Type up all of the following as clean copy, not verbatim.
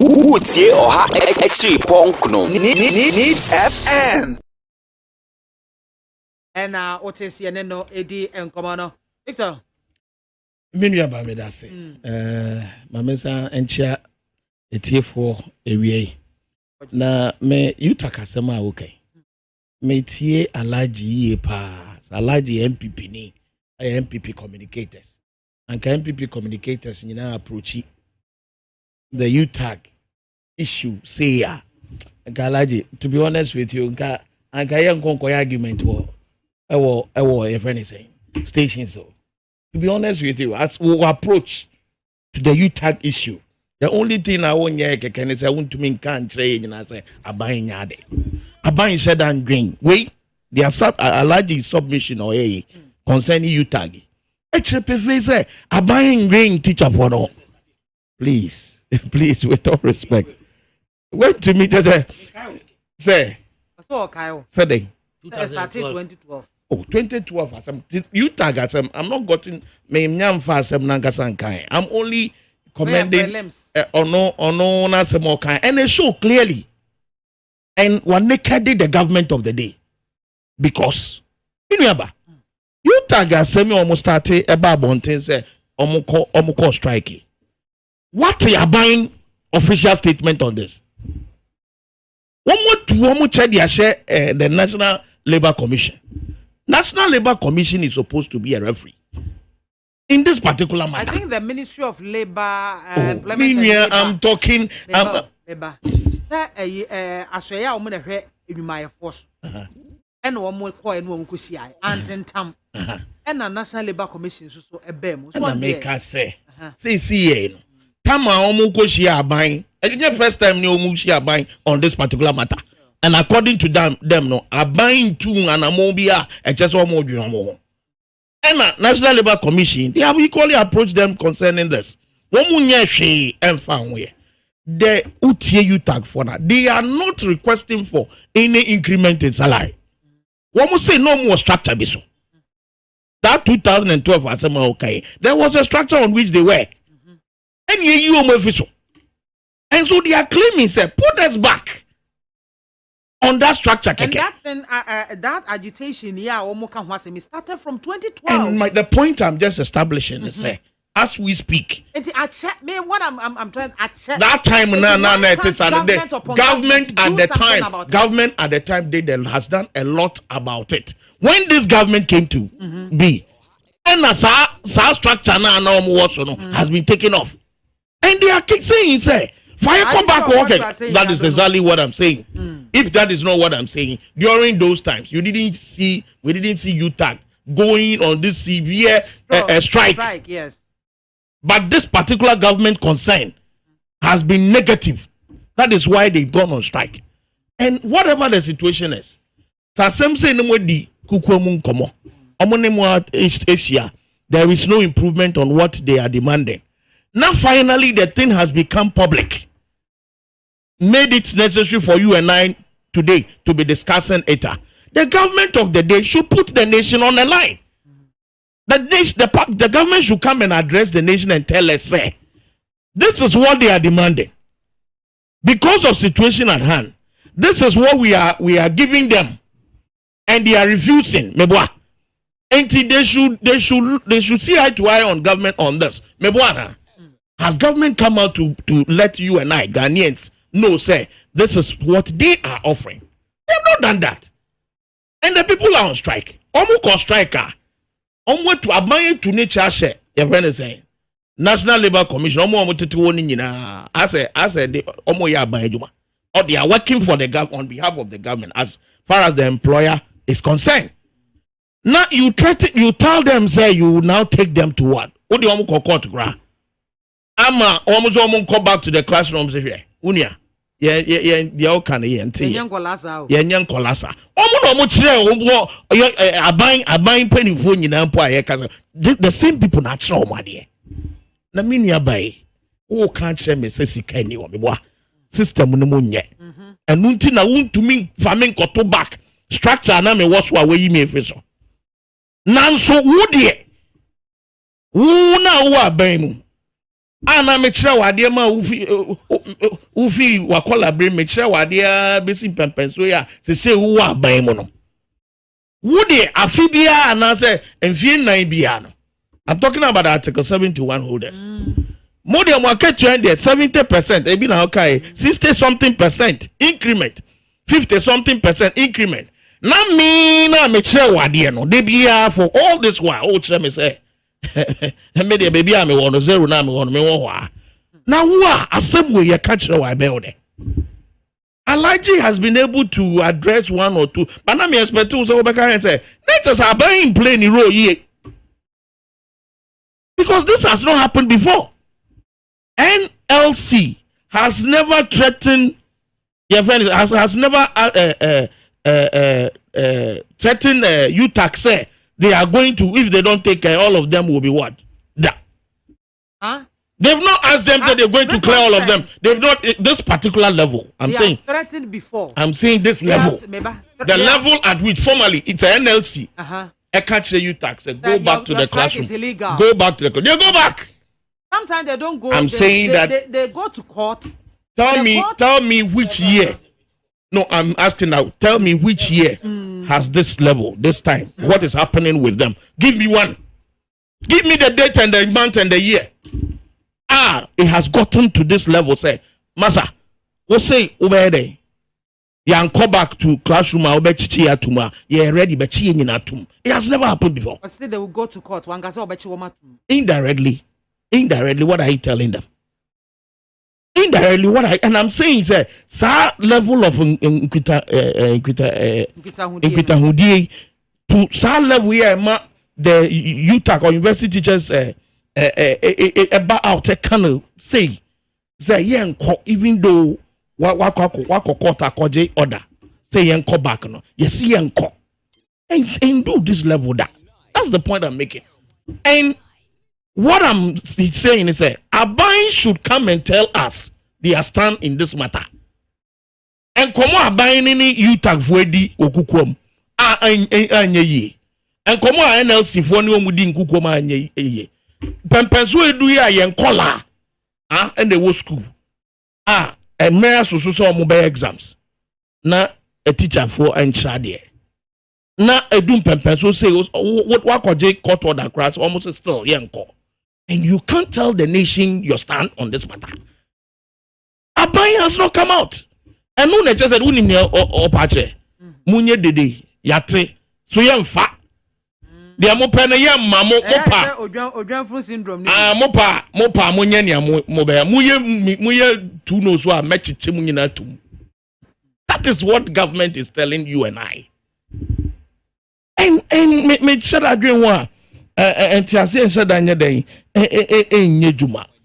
Utie oha echi ponkno. Needs FM. And Otis Yaneno Edi and Commono. Victor. Minua ba me da se. Mamesa enchia etiefo ewie. Na me yutaka sema okay. Me tie alaji ye pa. Alaji MPP ni. MPP communicators. And MPP communicators nyina approach the UTAG issue say ya. Alaji, to be honest with you, anka ye nkonko argument wo your friend is saying station so. To be honest with you, as we approach to the UTAG issue, the only thing I want to can is I want to mean can't trade and I say Abain Yade. Abain said and green. Wait, they are a large submission or a concerning UTAG. Actually, say Abain green teacher for all. Please, with all respect. Wait to me just say. So Kyle. Say started 2012. Oh, 2012 as you tag as I'm not gotten me nyam fa sem nangasan kan. I'm only commending no na sem kan and they show clearly and one naked the government of the day because you tag as sem almost started about bonten say omuko strike. What you are buying official statement on this? One more check the National Labour Commission. National Labour Commission is supposed to be a referee in this particular matter. I think the Ministry of Labour I'm talking Labour. Sir, Australia woman hwe edwuma force. And one more call and one kusia antentam. And a National Labour Commission so ebem. So make us say see Tama omu kusia aban. It's first time ni omu kusia aban on this particular matter. And according to them no, are buying two and a mobia and just one more. And National Labour Commission, they have equally approached them concerning this. One munye she and found where the UTAU tag for that. They are not requesting for any increment in salary. One must say no more structure biso. That 2012 was okay. There was a structure on which they were. And you official. And so they are claiming say put us back. On that structure, and that then that agitation, started from 2012. And the point I'm just establishing is say, as we speak, I check me what I'm trying to check. That time, government at the time has done a lot about it. When this government came to be, and as our structure now has been taken off, and they are saying, say. Fire come back okay. That is exactly what I'm saying. If that is not what I'm saying, during those times, we didn't see UTAG going on this severe strike. Yes. But this particular government concern has been negative. That is why they've gone on strike. And whatever the situation is, there is no improvement on what they are demanding. Now finally the thing has become public. Made it necessary for you and I today to be discussing it. The government of the day should put the nation on the line. The government should come and address the nation and tell us, say, this is what they are demanding. Because of situation at hand, this is what we are giving them. And they are refusing. And they should see eye to eye on government on this. Has government come out to let you and I, Ghanaians, know, say, this is what they are offering? They have not done that. And the people are on strike. Omu striker. Omu to admire to nature, say, your friend is saying, National Labour Commission, Omu to one I say, Omu ya banjuma. Or they are working for the government on behalf of the government as far as the employer is concerned. Now you tell them, say, you will now take them to what? What do you want to call to grant? Ama almost come back to the classrooms here. Unia. Yeah, all kind of young Colasa. Yeah, young Colasa. Almost buying penny phone in Empire. The same people natural money. Naminia bay. Oh, can't share me, says Kenny or me. System Munye. And Muntina won't to me farming to back. Structure and I may watch what we may face. Nan so would ye. Woo now, who are baying. Ana me kyerɛ wade ma ufi wakola brain me kyerɛ wade besi pempenso ya se wo aban mu no wo de afibia ana say emfie nan bia no. I'm talking about Article 71 holders. More than one 70%, ebi na okay, 60-something% increment, 50-something% increment. Na me kyerɛ wade no. They be for all this while. Oh, kyerɛ me say me de baby am won 0 na me won me won ho. Na wo a asem we ye ka kyerɛ wa be wo de. Alaji has been able to address one or two. But na me expect to so be can say, let us abandon play ni role here. Because this has not happened before. NLC has never threatened has never threatened UTAC say they are going to, if they don't take care, all of them will be what? That. Huh? They've not asked them that they're going to clear all of them. They've not this particular level. I'm saying threatened before. I'm saying this level. The level at which formally it's an NLC. I can't say UTAC say go back to the classroom. Go back to the classroom. They go back. Sometimes they don't go. I'm saying that they go to court. Tell me which year. No, I'm asking now. Tell me which year has this level, this time. What is happening with them? Give me one. Give me the date and the month and the year. It has gotten to this level. Say, Masa, what say over there? You go back to classroom. I'll bet you atuma. You're ready, but you in atum. It has never happened before. But still, they will go to court. Indirectly, what are you telling them? Indirectly, and I'm saying is that level of inquita to some level here, the UTAC or university teachers about out a kernel say even though wako court akoje order say yanko back no yes yanko and do this level that's the point I'm making. And what I'm saying is that Aban should come and tell us their stand in this matter. And come on, Aban any UTAC voidi okukwom anye ye. And come on, NLC for no mudi nkukwom anye ye. Pempenso edu ya yenkola and the wo school. And mayor so mobile exams. Na a teacher for and chade. Na edum pempenso say what wakoje court order class almost still yenko. And you can't tell the nation your stand on this matter. Abai has not come out. And no nature said, Unia or Pache, Munye Dede, Yate, Suyamfa. They are mopena yam, mopa, Ojanfru syndrome. Mopa, Munyania, Mobile, Muye, two knows what match Chimunina to. That is what government is telling you and I. And make sure I agree one. And Tiasi said that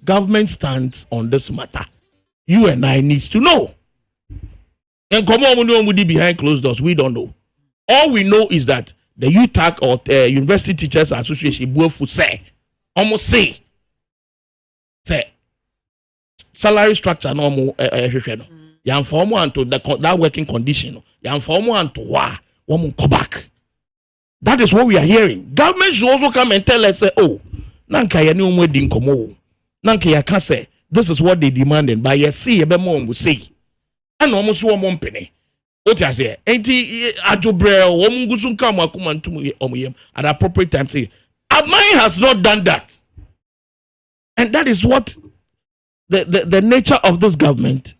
government stands on this matter. You and I needs to know. And come on, we know behind closed doors. We don't know. All we know is that the UTAC or University Teachers Association both would say, almost say, salary structure no more. You inform one to that working condition. You inform one to why one come back. That is what we are hearing. Government should also come and tell us, say, oh, nanka ya ni umwe komo. Nanka ya can say, this is what they demanded. But you see, ebe mo will say. And almost one monpene. What you say? Enti ajobre omungusun kam akuma ntumu omuyem at appropriate time say. Amai has not done that. And that is what the nature of this government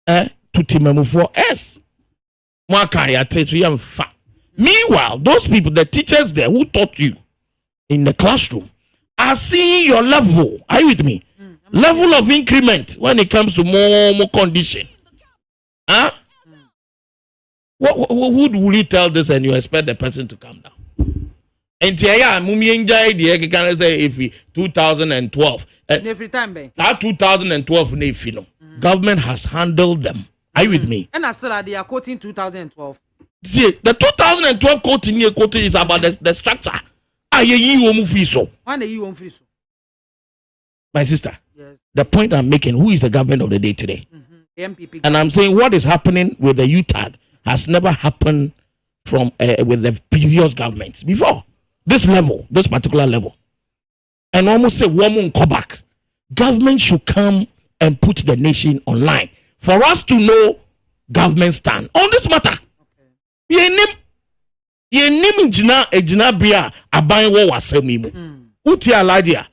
to timemu for us. Mwaka ya tetu yam fa. Meanwhile, those people, the teachers there who taught you in the classroom, are seeing your level. Are you with me? Level of increment when it comes to more condition. Huh? Who will you tell this and you expect the person to come down? And the can say if 2012 every time that 2012 government has handled them. Are you with me? And I still they are quoting 2012. See, the 2012 quoting is about the structure. My sister, yes. The point I'm making, who is the government of the day today? The MPP. And I'm saying what is happening with the UTAG has never happened from with the previous governments before. This level, this particular level. And almost say woman come back. government should come and put the nation online for us to know government stand on this matter. Yenim jina bia aban wo wasemi mu. Uti alaji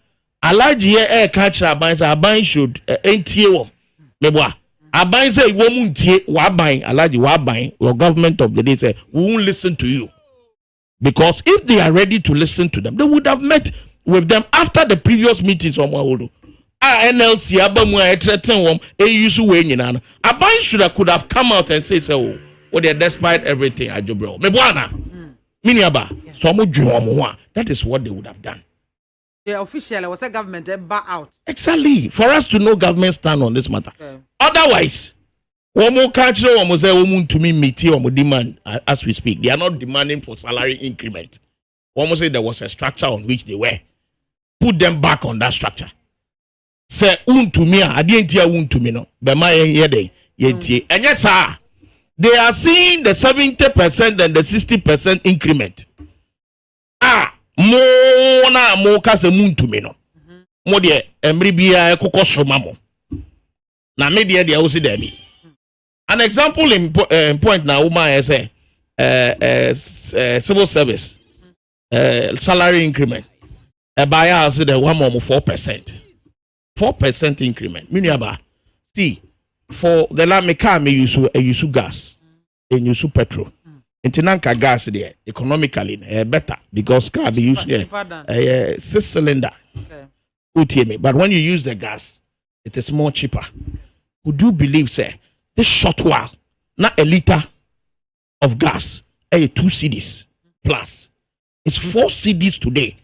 e catch aban should entie wom. Meboa. Aban say wo mu ntie wa aban alaji wa aban your government of the day say we won't listen to you. Because if they are ready to listen to them, they would have met with them after the previous meetings on Mwahodo. NLC abamu threaten wom use we nyina. Aban should could have come out and say so they despite everything ajobro. Meboana. Miniaba. So that is what they would have done. The official was a government back out. Exactly. For us to know government stand on this matter. Okay. Otherwise, one more culture, one was to me meet or demand as we speak. They are not demanding for salary increment. One must say there was a structure on which they were. Put them back on that structure. Say to me, I didn't hear to me no. But my and yes, sir. They are seeing the 70% and the 60% increment. More kase muntu me no. Mo de emri bia ekoko somamo. Na me de o si there. An example in point na woman say civil service salary increment. A buyer say the one more 4%. 4% increment. Miniaba. See, for the la me car me use gas and use petrol. Intinanka gas there economically better because car be used 6-cylinder. Okay. But when you use the gas, it is more cheaper. Would you believe, say, this short while, not a liter of gas, 2 cedis plus. It's 4 cedis today.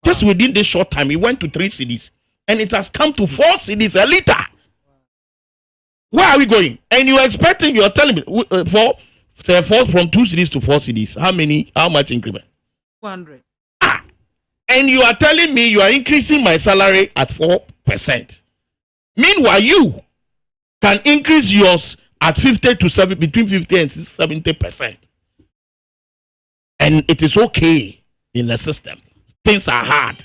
Just within this short time, it went to 3 cedis. And it has come to 4 cedis a liter. Where are we going? And you're telling me, from 2 cedis to 4 cedis, how much increment? 200. And you are telling me you are increasing my salary at 4%. Meanwhile, you can increase yours at 50 to 7, between 50 and 70%. And it is okay in the system. Things are hard.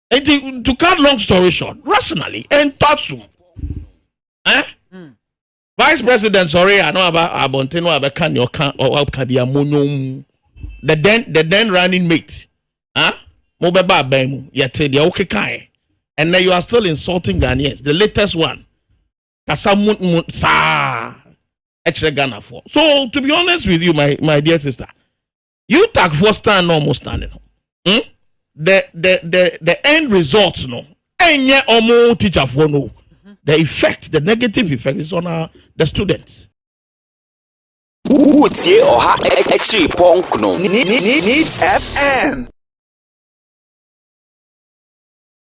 And to cut long story short, rationally, and Tatsu, Vice President, sorry, I know about Abonteno, about can your can or Kadiamono, the then running mate, Mobeba Bemu, yet the okay kai, and now you are still insulting Ghanaians. The latest one, Kasamun Sa, extra Ghana for. So, to be honest with you, my dear sister, you take for stand almost standing. The end results, no, and yet almost teacher for no. The effect, the negative effect is on the students. Needs FM.